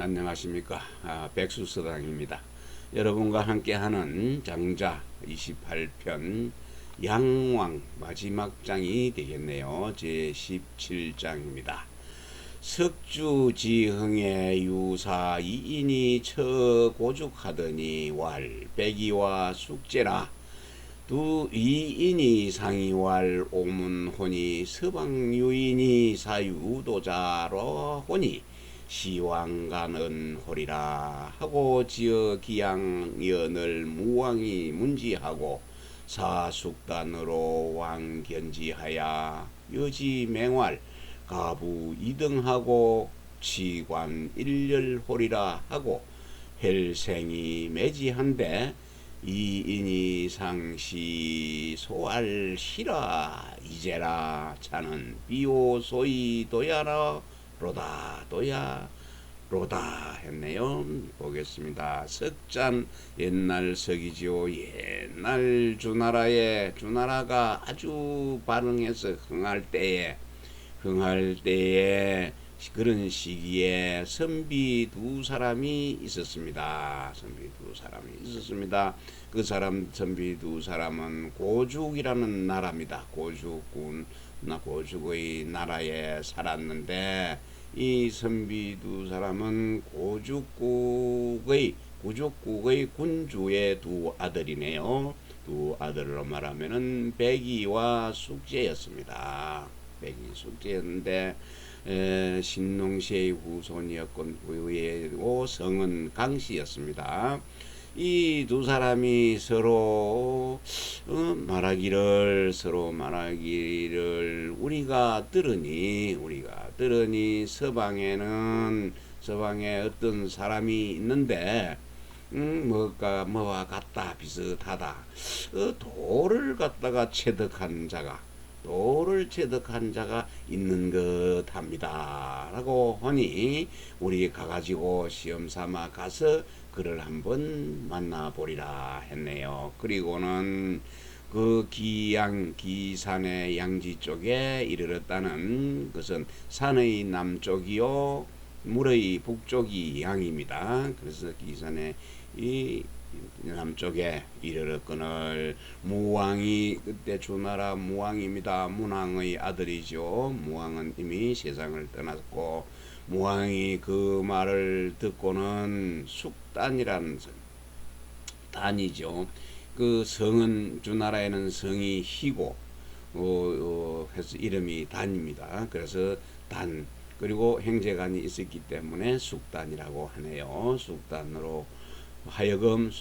안녕하십니까. 백수서당입니다. 여러분과 함께하는 장자 28편 양왕 마지막 장이 되겠네요. 제 17장입니다. 석주지흥의 유사 이인이 처고죽하더니 왈 백이와 숙제라 두 이인이 상이왈 오문혼이 서방유인이 사유도자로 호니 시왕가는 호리라 하고 지어 기양연을 무왕이 문지하고 사숙단으로 왕견지하야 여지맹활 가부 이등하고 치관 일렬호리라 하고 헬생이 매지한데 이인이 상시 소알시라 이제라 차는 비오소이 도야라 로다 도야 로다 했네요. 보겠습니다. 석잔 옛날 석이지요. 옛날 주나라가 아주 발흥해서 흥할 때에 그런 시기에 선비 두 사람이 있었습니다. 그 선비 두 사람은 고죽이라는 나라입니다. 고죽의 나라에 살았는데 이 선비 두 사람은 고죽국의 군주의 두 아들이네요. 두 아들로 말하면은 백이와 숙제였습니다. 백이 숙제였는데 신농시의 후손이었고 성은 강씨였습니다. 이 두 사람이 서로 말하기를 우리가 들으니 서방에 어떤 사람이 있는데 뭐와 같다 비슷하다 돌을 체득한 자가 있는 것 합니다 라고 하니 우리 가가지고 시험삼아 가서 그를 한번 만나보리라 했네요. 그리고는 그 기산의 양지 쪽에 이르렀다는 것은 산의 남쪽이요 물의 북쪽이 양입니다. 그래서 기산의 이 남쪽에 이르렀거늘 무왕이 그때 주나라 무왕입니다. 문왕의 아들이죠. 무왕은 이미 세상을 떠났고 무왕이 그 말을 듣고는 숙단이라는 단이죠. 그 성은 주나라에는 성이 희고 해서 이름이 단입니다. 그래서 단 그리고 행제관이 있었기 때문에 숙단이라고 하네요. 숙단으로 하여금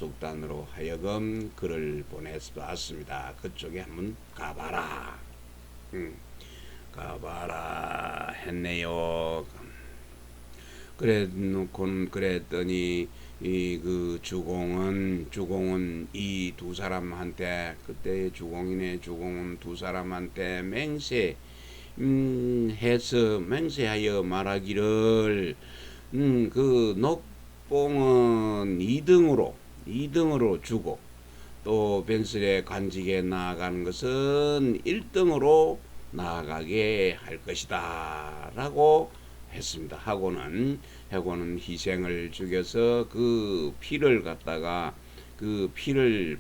글을 보냈습니다. 그쪽에 한번 가봐라 했네요. 그랬더니 그 주공은 이 두 사람한테 그때 주공은 두 사람한테 맹세하여 말하기를 그 녹봉은 2등으로 주고 또 벤슬의 관직에 나아가는 것은 1등으로 나아가게 할 것이다 라고 했습니다. 하고는 희생을 죽여서 그 피를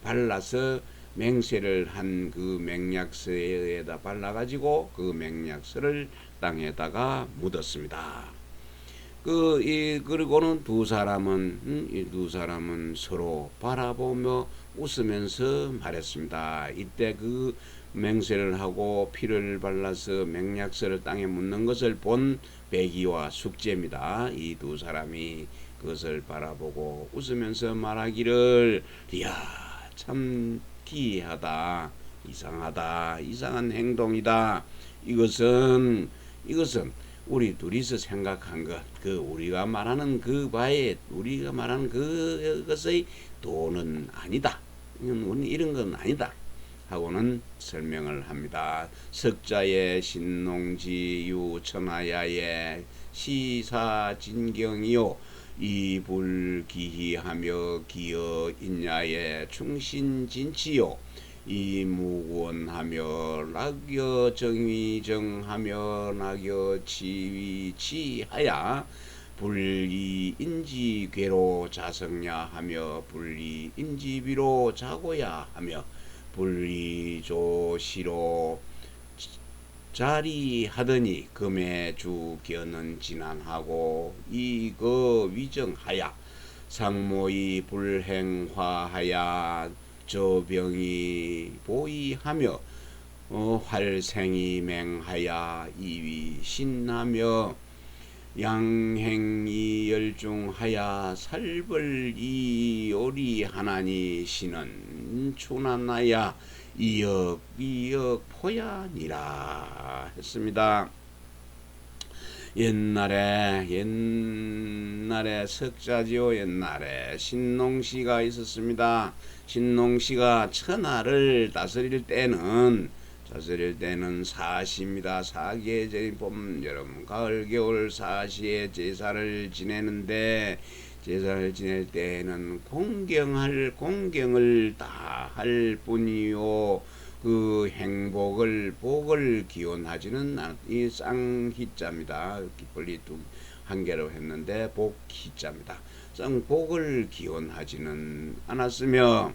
발라서 맹세를 한 그 맹약서에다 발라가지고 그 맹약서를 땅에다가 묻었습니다. 그리고는 이 두 사람은 서로 바라보며 웃으면서 말했습니다. 이때 그 맹세를 하고 피를 발라서 맹약서를 땅에 묻는 것을 본 백이와 숙제입니다. 이 두 사람이 그것을 바라보고 웃으면서 말하기를 이야 참 기이하다 이상한 행동이다. 이것은 우리 둘이서 생각한 것, 우리가 말하는 그것의 도는 아니다. 이런 건 아니다. 하고는 설명을 합니다. 석자의 신농지유 천하야의 시사진경이요 이불기희하며 기여인야의 충신진치요 이무원하며 낙여정위정하며 낙여치위치하야 불이인지괴로 자성야 하며 불이인지비로 자고야 하며 불이조시로 자리하더니 금의 주견은 진한하고 이거 위정하야 상모이 불행화하야 저병이 보이하며 활생이 맹하야 이위 신하며 양행이 열중하야 살벌이 오리 하나니 신은 추난하야 이역 포야니라 했습니다. 옛날에 석자지요. 옛날에 신농시가 있었습니다. 신농시가 천하를 다스릴 때는 사시입니다. 사계절이 봄, 여름, 가을, 겨울 사시에 제사를 지내는데 제사를 지낼 때에는 공경을 다 할 뿐이요. 그 복을 기원하지는 이 쌍희자입니다. 기쁠리 한 개로 했는데 복희자입니다. 쌍복을 기원하지는 않았으며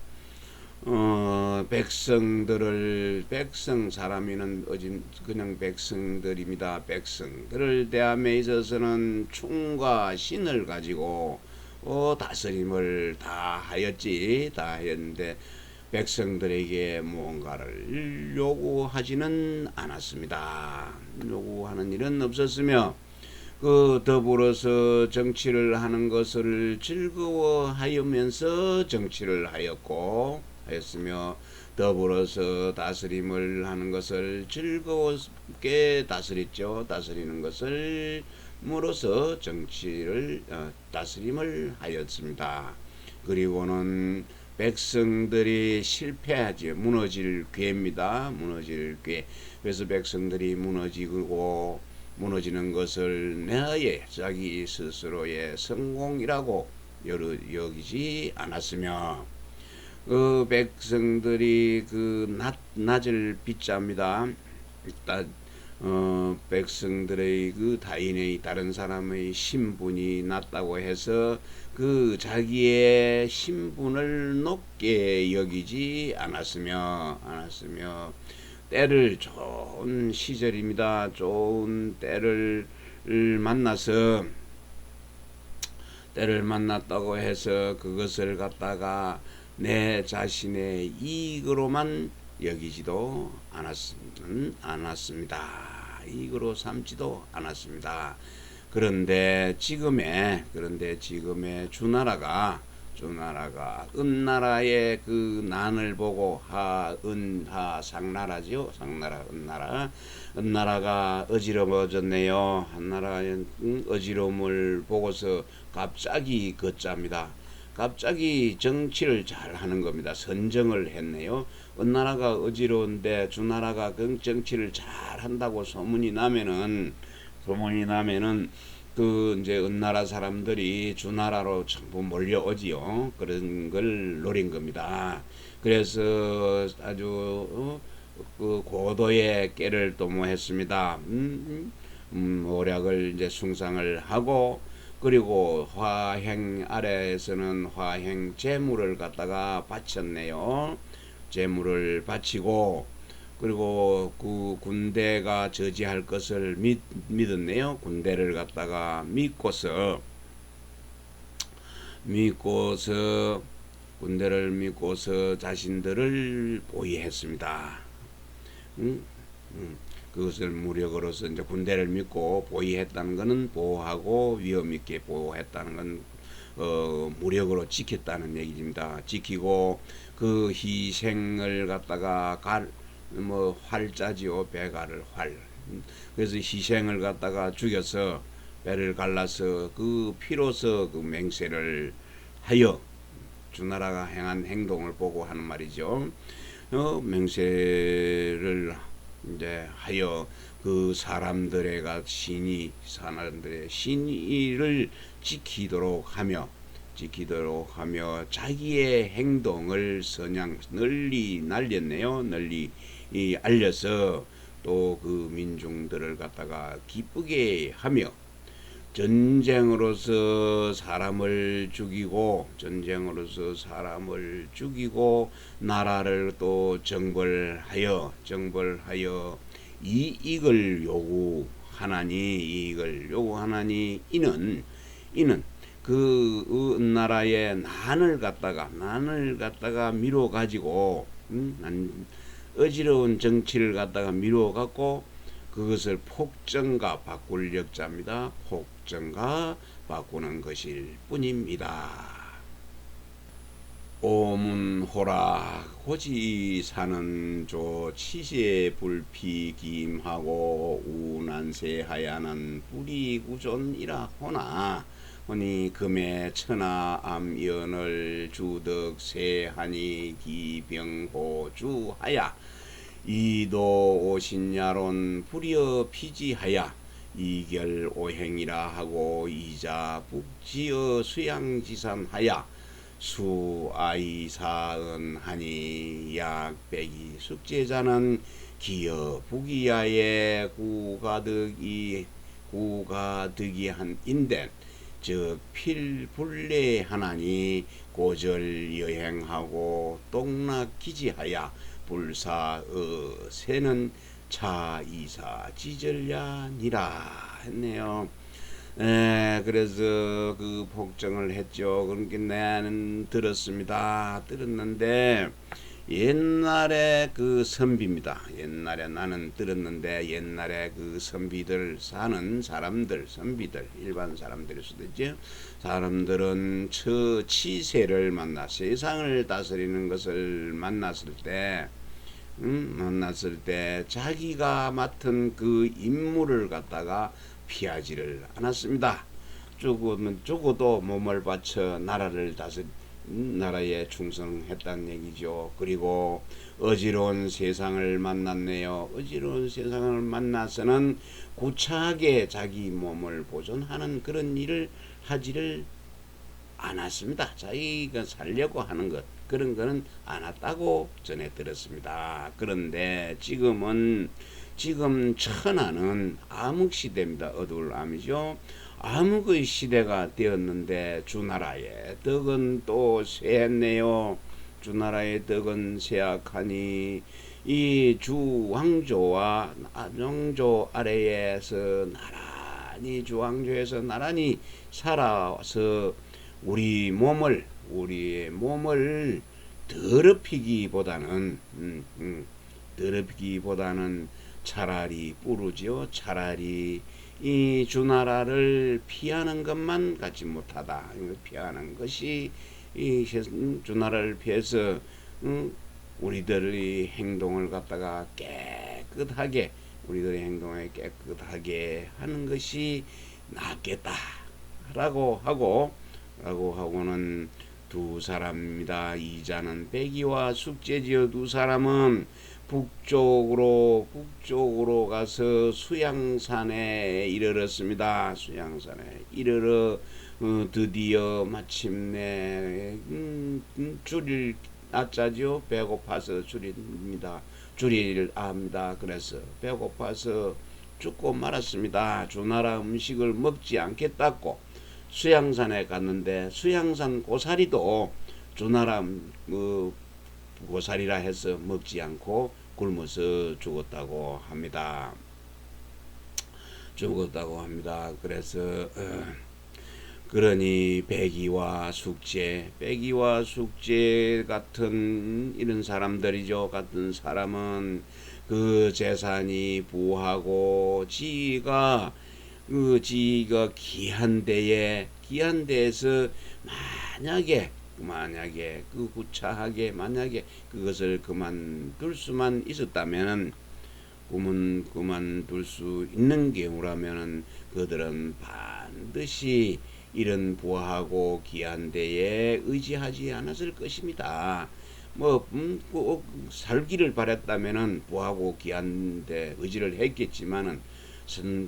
사람이는 그냥 백성들입니다. 백성들을 대함에 있어서는 충과 신을 가지고 다스림을 다 했는데 백성들에게 무언가를 요구하지는 않았습니다. 요구하는 일은 없었으며 더불어서 정치를 하는 것을 즐거워하면서 정치를 하였으며 더불어서 다스림을 하는 것을 즐겁게 다스렸죠. 다스리는 것을 물어서 정치를 다스림을 하였습니다. 그리고는 백성들이 실패하지 무너질 궤입니다. 무너질 궤. 그래서 백성들이 무너지는 것을 내의 자기 스스로의 성공이라고 여기지 않았으며 백성들이 낮을 빗자입니다. 백성들의 다른 사람의 신분이 낮다고 해서 자기의 신분을 높게 여기지 않았으며 때를 좋은 시절입니다. 좋은 때를 만났다고 해서 그것을 갖다가 내 자신의 이익으로만 여기지도 않았습니다. 이익으로 삼지도 않았습니다. 그런데 지금의 주나라가 은나라의 난을 보고 상나라지요. 은나라가 어지러워졌네요. 한나라의 어지러움을 보고서 갑자기 걷자입니다. 갑자기 정치를 잘 하는 겁니다. 선정을 했네요. 은나라가 어지러운데 주나라가 정치를 잘 한다고 소문이 나면은 이제 은나라 사람들이 주나라로 전부 몰려오지요. 그런 걸 노린 겁니다. 그래서 아주 고도의 깨를 도모했습니다. 모략을 이제 숭상을 하고 그리고 화행 아래에서는 화행 제물을 갖다가 바쳤네요. 제물을 바치고 그리고 군대가 저지할 것을 믿었네요. 군대를 갖다가 군대를 믿고서 자신들을 보위했습니다. 그것을 무력으로서 이제 군대를 믿고 보위했다는 것은 보호하고 위험 있게 보호했다는 건 무력으로 지켰다는 얘기입니다. 지키고 희생을 갖다가 활자지요. 배가를 활. 그래서 희생을 갖다가 죽여서 배를 갈라서 피로서 맹세를 하여 주나라가 행한 행동을 보고 하는 말이죠. 맹세를 이제 하여 사람들의 신의를 지키도록 하며 자기의 행동을 널리 날렸네요. 널리 알려서 또 민중들을 갖다가 기쁘게 하며 전쟁으로서 사람을 죽이고 나라를 또 정벌하여 이익을 요구하나니 이는 그 나라의 난을 갖다가 미뤄 가지고 어지러운 정치를 갖다가 미뤄 갖고 그것을 폭정과 바꿀 역자입니다. 폭정과 바꾸는 것일 뿐입니다. 오문호락 호지 사는 조 치세 불피 김하고 우난세하야는 불이구존이라 호니 금의 천하 암연을 주덕세하니 기병호주하야 이도 오신야론 불여 피지하야 이결오행이라 하고 이자 북지어 수양지산하야 수아이사은하니 약백이 숙제자는 기여 북이야의 구가득이 한인데 즉 필불례하나니 고절 여행하고 똥락기지하야 불사의세는 차이사 지절야니라 했네요. 그래서 그 폭정을 했죠. 그러니까 나는 들었는데 옛날에 그 선비입니다. 옛날에 나는 들었는데 옛날에 그 선비들 사는 사람들, 선비들 일반 사람들일 수도 있죠. 사람들은 치세를 만나 세상을 다스리는 것을 만났을 때 자기가 맡은 그 임무를 갖다가 피하지를 않았습니다. 죽어도 몸을 바쳐 나라에 충성했다는 얘기죠. 그리고 어지러운 세상을 만났네요. 어지러운 세상을 만나서는 구차하게 자기 몸을 보존하는 그런 일을 하지를 않았습니다. 자기가 살려고 하는 것 그런 거는 않았다고 전해 들었습니다. 그런데 지금 천하는 암흑시대입니다. 어두울 암이죠. 암흑의 시대가 되었는데 주나라의 덕은 또 쇠했네요. 주나라의 덕은 쇠약하니 이 주왕조와 왕조 아래에서 주왕조에서 나란히 살아서 우리의 몸을 더럽히기보다는 차라리 뿌르죠. 차라리 이 주나라를 피하는 것만 갖지 못하다. 피하는 것이 이 주나라를 피해서 우리들의 행동을 갖다가 깨끗하게 하는 것이 낫겠다라고 하고는 두 사람입니다. 이자는 백이와 숙제지어 두 사람은 북쪽으로 가서 수양산에 이르렀습니다. 수양산에 이르러 드디어 마침내 줄일 아짜죠. 배고파서 줄일 압니다. 그래서 배고파서 죽고 말았습니다. 주나라 음식을 먹지 않겠다고 수양산에 갔는데 수양산 고사리도 주나라 고사리라 해서 먹지 않고 굶어서 죽었다고 합니다. 그래서 그러니 백이와 숙제 같은 이런 사람들이죠. 같은 사람은 그 재산이 부하고 지가 귀한 데에서 만약에 그 구차하게 그것을 그만둘 수만 있었다면은 그만둘 수 있는 경우라면은 그들은 반드시 이런 부하고 귀한 데에 의지하지 않았을 것입니다. 살기를 바랬다면은 부하고 귀한 데 의지를 했겠지만은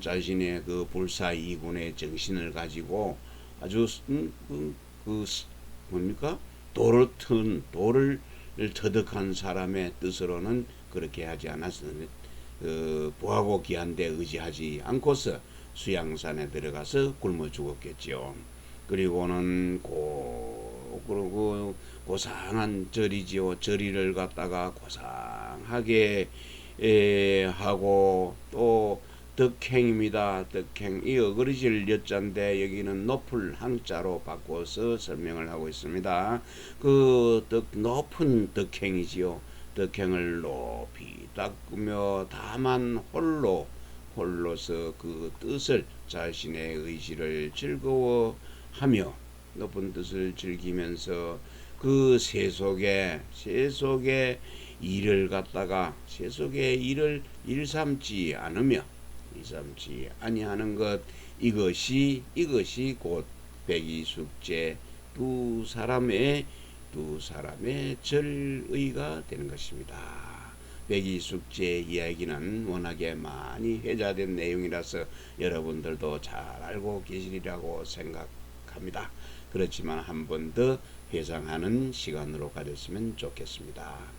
자신의 그 불사이군의 정신을 가지고 아주 도를 터득한 사람의 뜻으로는 그렇게 하지 않았으니 부하고 귀한 데 의지하지 않고서 수양산에 들어가서 굶어 죽었겠지요. 그리고는 그리고 고상한 절이지요. 절이를 갖다가 고상하게 하고 또 덕행입니다. 덕행 이 어그리질 여자인데 여기는 높을 항자로 바꿔서 설명을 하고 있습니다. 그 높은 덕행이지요. 덕행을 높이 닦으며 다만 홀로서 그 뜻을 자신의 의지를 즐거워하며 높은 뜻을 즐기면서 그 세속의 일을 갖다가 세속의 일을 일삼지 아니하는 것 이것이 곧 백이숙제 두 사람의 절의가 되는 것입니다. 백이숙제 이야기는 워낙에 많이 회자된 내용이라서 여러분들도 잘 알고 계시리라고 생각합니다. 그렇지만 한 번 더 회상하는 시간으로 가졌으면 좋겠습니다.